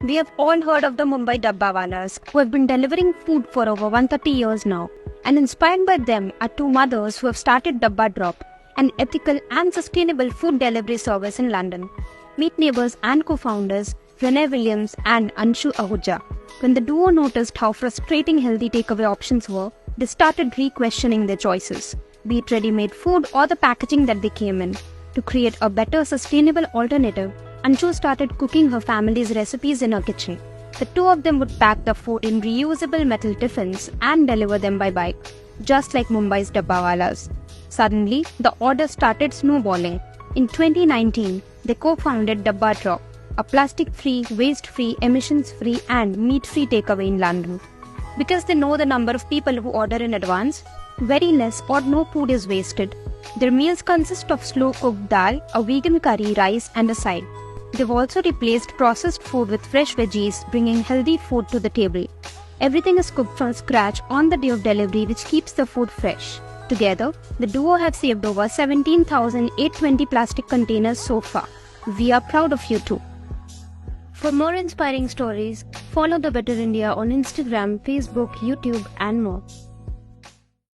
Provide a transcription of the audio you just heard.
We have all heard of the Mumbai Dabbawalas, who have been delivering food for over 130 years now. And inspired by them are two mothers who have started Dabba Drop, an ethical and sustainable food delivery service in London. Meet neighbors and co-founders Renee Williams and Anshu Ahuja. When the duo noticed how frustrating healthy takeaway options were, they started re-questioning their choices, be it ready-made food or the packaging that they came in. To create a better sustainable alternative, Anshu started cooking her family's recipes in her kitchen. The two of them would pack the food in reusable metal tiffins and deliver them by bike, just like Mumbai's Dabbawalas. Suddenly, the order started snowballing. In 2019, they co-founded Dabba Drop, a plastic-free, waste-free, emissions-free and meat-free takeaway in London. Because they know the number of people who order in advance, very less or no food is wasted. Their meals consist of slow-cooked dal, a vegan curry, rice and a side. They've also replaced processed food with fresh veggies, bringing healthy food to the table. Everything is cooked from scratch on the day of delivery, which keeps the food fresh. Together, the duo have saved over 17,820 plastic containers so far. We are proud of you too. For more inspiring stories, follow The Better India on Instagram, Facebook, YouTube and more.